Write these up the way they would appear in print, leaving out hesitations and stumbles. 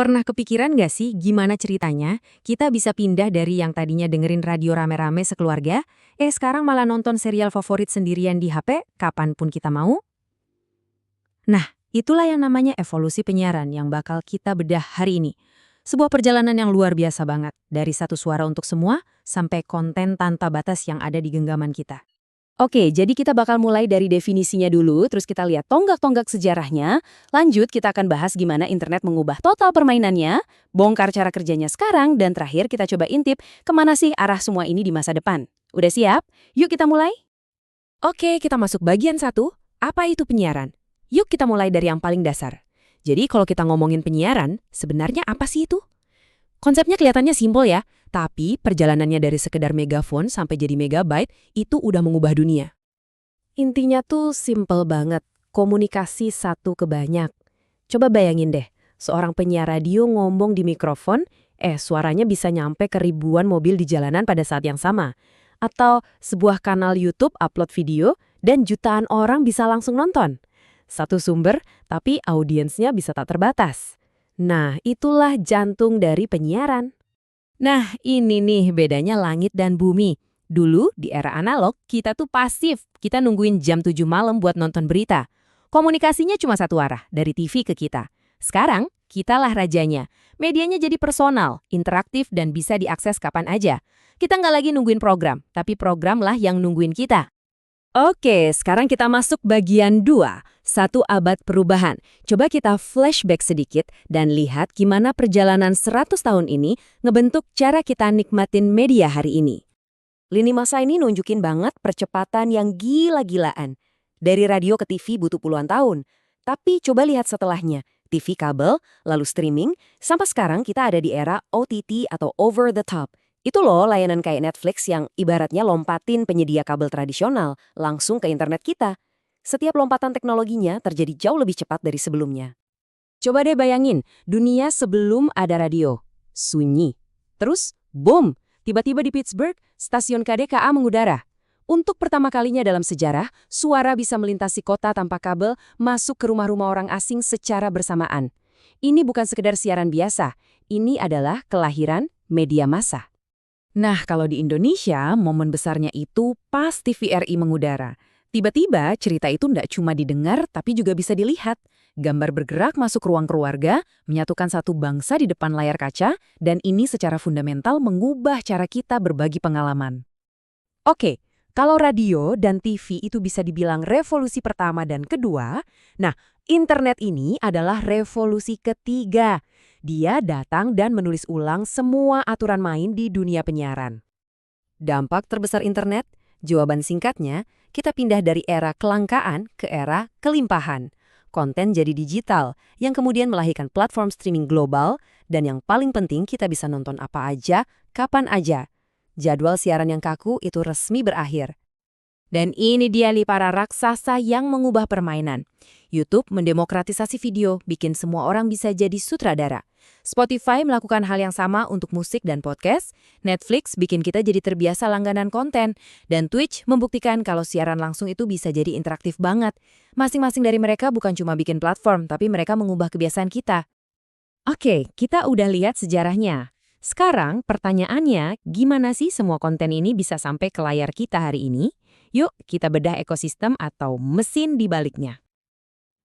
Pernah kepikiran nggak sih gimana ceritanya kita bisa pindah dari yang tadinya dengerin radio rame-rame sekeluarga, sekarang malah nonton serial favorit sendirian di HP kapanpun kita mau? Nah, itulah yang namanya evolusi penyiaran yang bakal kita bedah hari ini. Sebuah perjalanan yang luar biasa banget, dari satu suara untuk semua sampai konten tanpa batas yang ada di genggaman kita. Oke, jadi kita bakal mulai dari definisinya dulu, terus kita lihat tonggak-tonggak sejarahnya. Lanjut, kita akan bahas gimana internet mengubah total permainannya, bongkar cara kerjanya sekarang, dan terakhir kita coba intip kemana sih arah semua ini di masa depan. Udah siap? Yuk kita mulai. Oke, kita masuk bagian satu, apa itu penyiaran? Yuk kita mulai dari yang paling dasar. Jadi kalau kita ngomongin penyiaran, sebenarnya apa sih itu? Konsepnya kelihatannya simpel ya, tapi perjalanannya dari sekedar megafon sampai jadi megabyte itu udah mengubah dunia. Intinya tuh simple banget, komunikasi satu ke banyak. Coba bayangin deh, seorang penyiar radio ngomong di mikrofon, suaranya bisa nyampe ke ribuan mobil di jalanan pada saat yang sama. Atau sebuah kanal YouTube upload video dan jutaan orang bisa langsung nonton. Satu sumber, tapi audiensnya bisa tak terbatas. Nah, itulah jantung dari penyiaran. Nah, ini nih bedanya langit dan bumi. Dulu, di era analog, kita tuh pasif. Kita nungguin jam 7 malam buat nonton berita. Komunikasinya cuma satu arah, dari TV ke kita. Sekarang, kitalah rajanya. Medianya jadi personal, interaktif, dan bisa diakses kapan aja. Kita nggak lagi nungguin program, tapi programlah yang nungguin kita. Oke, sekarang kita masuk bagian 2, satu abad perubahan. Coba kita flashback sedikit dan lihat gimana perjalanan 100 tahun ini ngebentuk cara kita nikmatin media hari ini. Lini masa ini nunjukin banget percepatan yang gila-gilaan. Dari radio ke TV butuh puluhan tahun. Tapi coba lihat setelahnya, TV kabel, lalu streaming, sampai sekarang kita ada di era OTT atau over the top. Itu loh layanan kayak Netflix yang ibaratnya lompatin penyedia kabel tradisional langsung ke internet kita. Setiap lompatan teknologinya terjadi jauh lebih cepat dari sebelumnya. Coba deh bayangin, dunia sebelum ada radio. Sunyi. Terus, boom! Tiba-tiba di Pittsburgh, stasiun KDKA mengudara. Untuk pertama kalinya dalam sejarah, suara bisa melintasi kota tanpa kabel masuk ke rumah-rumah orang asing secara bersamaan. Ini bukan sekedar siaran biasa, ini adalah kelahiran media massa. Nah, kalau di Indonesia, momen besarnya itu pas TVRI mengudara. Tiba-tiba cerita itu ndak cuma didengar, tapi juga bisa dilihat. Gambar bergerak masuk ruang keluarga, menyatukan satu bangsa di depan layar kaca, dan ini secara fundamental mengubah cara kita berbagi pengalaman. Oke, kalau radio dan TV itu bisa dibilang revolusi pertama dan kedua, nah, internet ini adalah revolusi ketiga. Dia datang dan menulis ulang semua aturan main di dunia penyiaran. Dampak terbesar internet? Jawaban singkatnya, kita pindah dari era kelangkaan ke era kelimpahan. Konten jadi digital, yang kemudian melahirkan platform streaming global, dan yang paling penting kita bisa nonton apa aja, kapan aja. Jadwal siaran yang kaku itu resmi berakhir. Dan ini dia para raksasa yang mengubah permainan. YouTube mendemokratisasi video, bikin semua orang bisa jadi sutradara. Spotify melakukan hal yang sama untuk musik dan podcast. Netflix bikin kita jadi terbiasa langganan konten. Dan Twitch membuktikan kalau siaran langsung itu bisa jadi interaktif banget. Masing-masing dari mereka bukan cuma bikin platform, tapi mereka mengubah kebiasaan kita. Oke, kita udah lihat sejarahnya. Sekarang pertanyaannya, gimana sih semua konten ini bisa sampai ke layar kita hari ini? Yuk, kita bedah ekosistem atau mesin di baliknya.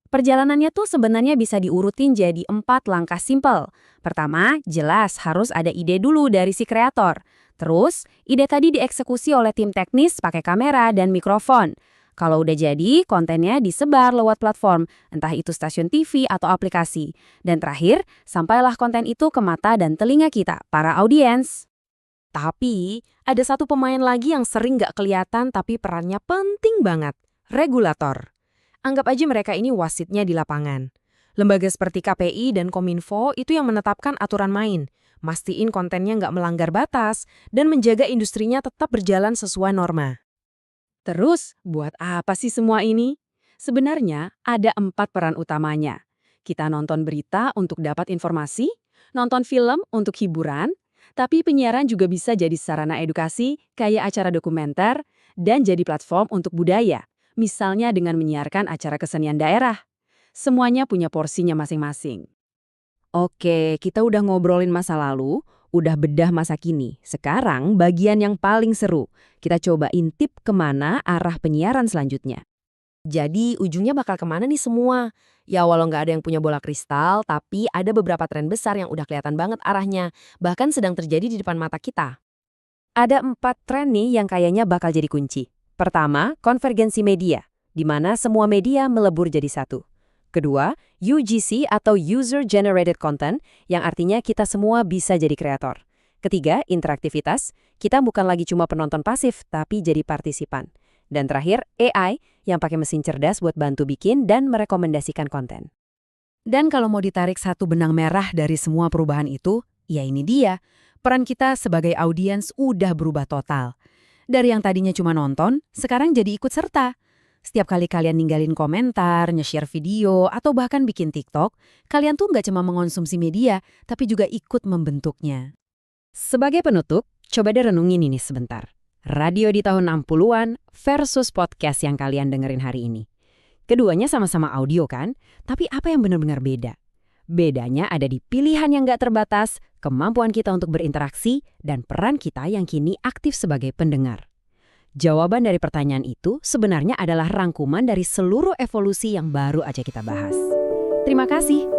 Perjalanannya tuh sebenarnya bisa diurutin jadi 4 langkah simpel. Pertama, jelas harus ada ide dulu dari si kreator. Terus, ide tadi dieksekusi oleh tim teknis pakai kamera dan mikrofon. Kalau udah jadi, kontennya disebar lewat platform, entah itu stasiun TV atau aplikasi. Dan terakhir, sampailah konten itu ke mata dan telinga kita, para audiens. Tapi, ada satu pemain lagi yang sering nggak kelihatan tapi perannya penting banget, regulator. Anggap aja mereka ini wasitnya di lapangan. Lembaga seperti KPI dan Kominfo itu yang menetapkan aturan main, mastiin kontennya nggak melanggar batas, dan menjaga industrinya tetap berjalan sesuai norma. Terus, buat apa sih semua ini? Sebenarnya ada 4 peran utamanya. Kita nonton berita untuk dapat informasi, nonton film untuk hiburan, tapi penyiaran juga bisa jadi sarana edukasi, kayak acara dokumenter, dan jadi platform untuk budaya. Misalnya dengan menyiarkan acara kesenian daerah. Semuanya punya porsinya masing-masing. Oke, kita udah ngobrolin masa lalu, udah bedah masa kini. Sekarang bagian yang paling seru. Kita coba intip kemana arah penyiaran selanjutnya. Jadi ujungnya bakal kemana nih semua? Ya walau nggak ada yang punya bola kristal, tapi ada beberapa tren besar yang udah kelihatan banget arahnya, bahkan sedang terjadi di depan mata kita. Ada 4 tren nih yang kayaknya bakal jadi kunci. Pertama, konvergensi media, di mana semua media melebur jadi satu. Kedua, UGC atau User Generated Content, yang artinya kita semua bisa jadi kreator. Ketiga, interaktivitas, kita bukan lagi cuma penonton pasif, tapi jadi partisipan. Dan terakhir, AI, yang pakai mesin cerdas buat bantu bikin dan merekomendasikan konten. Dan kalau mau ditarik satu benang merah dari semua perubahan itu, ya ini dia. Peran kita sebagai audiens udah berubah total. Dari yang tadinya cuma nonton, sekarang jadi ikut serta. Setiap kali kalian ninggalin komentar, nge-share video, atau bahkan bikin TikTok, kalian tuh nggak cuma mengonsumsi media, tapi juga ikut membentuknya. Sebagai penutup, coba deh renungin ini sebentar. Radio di tahun 60-an versus podcast yang kalian dengerin hari ini. Keduanya sama-sama audio kan, tapi apa yang benar-benar beda? Bedanya ada di pilihan yang nggak terbatas, kemampuan kita untuk berinteraksi, dan peran kita yang kini aktif sebagai pendengar. Jawaban dari pertanyaan itu sebenarnya adalah rangkuman dari seluruh evolusi yang baru aja kita bahas. Terima kasih.